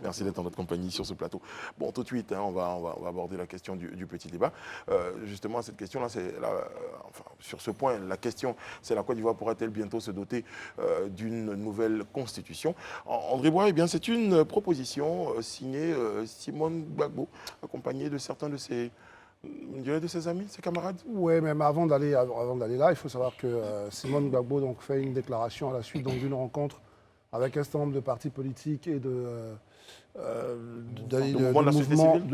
Merci d'être en notre compagnie sur ce plateau. Bon, tout de suite, on va aborder la question du petit débat. Justement, cette question-là, enfin, sur ce point, la question, c'est la Côte d'Ivoire pourra-t-elle bientôt se doter d'une nouvelle constitution? André Bois, eh bien, c'est une proposition signée Simone Gbagbo, accompagnée de certains de ses amis, ses camarades. Oui, mais avant d'aller là, il faut savoir que Simone Gbagbo donc, fait une déclaration à la suite d'une rencontre avec un certain nombre de partis politiques et de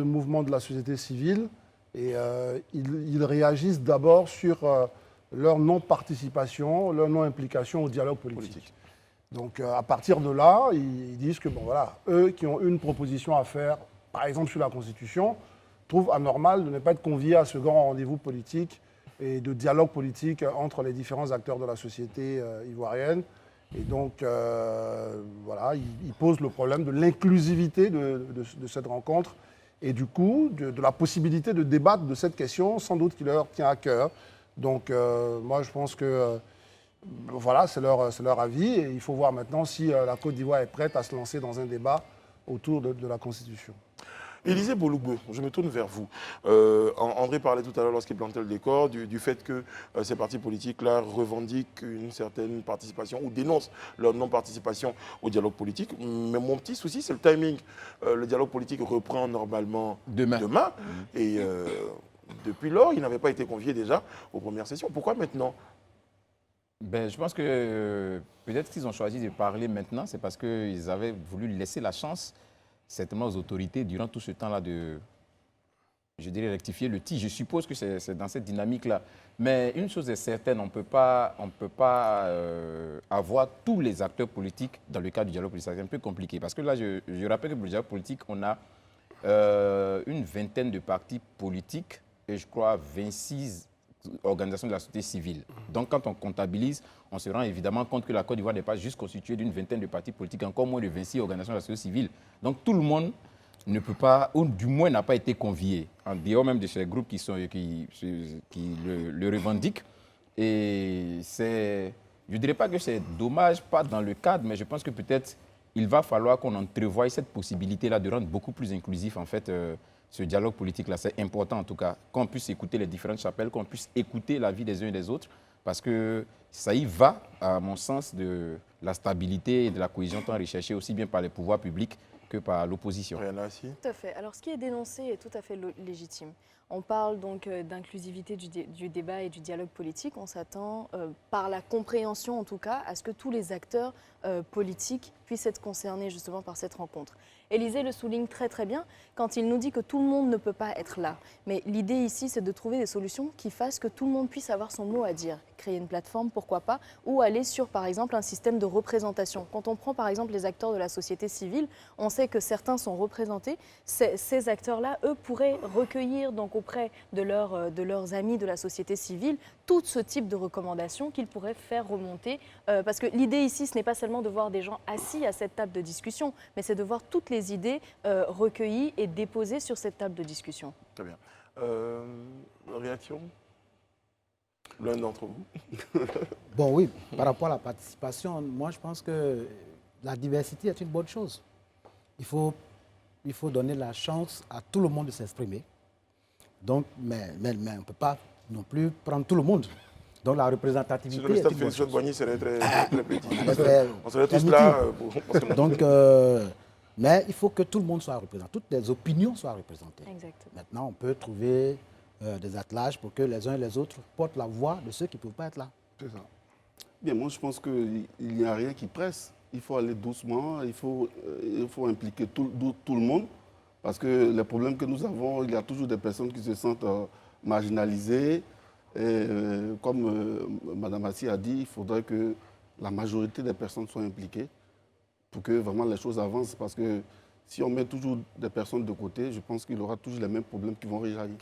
mouvements de la société civile. Et ils réagissent d'abord sur leur non-participation, leur non-implication au dialogue politique. Donc à partir de là, ils disent que bon, voilà, eux qui ont une proposition à faire, par exemple sur la Constitution, trouvent anormal de ne pas être conviés à ce grand rendez-vous politique et de dialogue politique entre les différents acteurs de la société ivoirienne. Et donc, voilà, il pose le problème de l'inclusivité de cette rencontre et du coup, de la possibilité de débattre de cette question, sans doute qui leur tient à cœur. Donc, moi, je pense que, voilà, c'est leur avis. Et il faut voir maintenant si la Côte d'Ivoire est prête à se lancer dans un débat autour de la Constitution. Élisée Bolougbe, je me tourne vers vous. André parlait tout à l'heure, lorsqu'il plantait le décor, du fait que ces partis politiques-là revendiquent une certaine participation ou dénoncent leur non-participation au dialogue politique. Mais mon petit souci, c'est le timing. Le dialogue politique reprend normalement demain. Et depuis lors, il n'avait pas été convié déjà aux premières sessions. Pourquoi maintenant ? Ben, je pense que peut-être qu'ils ont choisi de parler maintenant, c'est parce qu'ils avaient voulu laisser la chance certainement aux autorités durant tout ce temps-là de, je dirais, rectifier le tir. Je suppose que c'est dans cette dynamique-là. Mais une chose est certaine, on ne peut pas avoir tous les acteurs politiques dans le cadre du dialogue politique. C'est un peu compliqué. Parce que là, je rappelle que pour le dialogue politique, on a une vingtaine de partis politiques et je crois 26 organisations de la société civile. Donc, quand on comptabilise, on se rend évidemment compte que la Côte d'Ivoire n'est pas juste constituée d'une vingtaine de partis politiques, encore moins de 26 organisations de la société civile. Donc, tout le monde ne peut pas, ou du moins n'a pas été convié, en dehors même de ces groupes qui le revendiquent. Et je ne dirais pas que c'est dommage, pas dans le cadre, mais je pense que peut-être il va falloir qu'on entrevoie cette possibilité-là de rendre beaucoup plus inclusif, en fait, ce dialogue politique-là. C'est important, en tout cas, qu'on puisse écouter les différentes chapelles, qu'on puisse écouter l'avis des uns et des autres, parce que ça y va, à mon sens, de la stabilité et de la cohésion tant recherchée aussi bien par les pouvoirs publics que par l'opposition. Tout à fait. Alors, ce qui est dénoncé est tout à fait légitime. On parle donc d'inclusivité du débat et du dialogue politique. On s'attend, par la compréhension en tout cas, à ce que tous les acteurs politiques puissent être concernés justement par cette rencontre. Élisée le souligne très très bien quand il nous dit que tout le monde ne peut pas être là. Mais l'idée ici, c'est de trouver des solutions qui fassent que tout le monde puisse avoir son mot à dire. Créer une plateforme, pourquoi pas, ou aller sur, par exemple, un système de représentation. Quand on prend, par exemple, les acteurs de la société civile, on sait que certains sont représentés. Ces acteurs-là, eux, pourraient recueillir donc auprès de leurs amis de la société civile tout ce type de recommandations qu'ils pourraient faire remonter. Parce que l'idée ici, ce n'est pas seulement de voir des gens assis à cette table de discussion, mais c'est de voir toutes les idées recueillies et déposées sur cette table de discussion. Très bien. Réaction ? L'un d'entre vous. Bon, oui, par rapport à la participation, moi je pense que la diversité est une bonne chose. Il faut donner la chance à tout le monde de s'exprimer. Donc, mais on ne peut pas non plus prendre tout le monde. Donc la représentativité. Si le staff Félicien Boigny serait très petit. On serait tous là. Donc, mais il faut que tout le monde soit représenté, toutes les opinions soient représentées. Exactement. Maintenant, on peut trouver des attelages pour que les uns et les autres portent la voix de ceux qui ne peuvent pas être là. C'est ça. Bien, moi, je pense qu'il n'y a rien qui presse. Il faut aller doucement, il faut impliquer tout le monde. Parce que les problèmes que nous avons, il y a toujours des personnes qui se sentent marginalisées. Et comme Mme Assi a dit, il faudrait que la majorité des personnes soient impliquées pour que vraiment les choses avancent. Parce que si on met toujours des personnes de côté, je pense qu'il y aura toujours les mêmes problèmes qui vont réagir.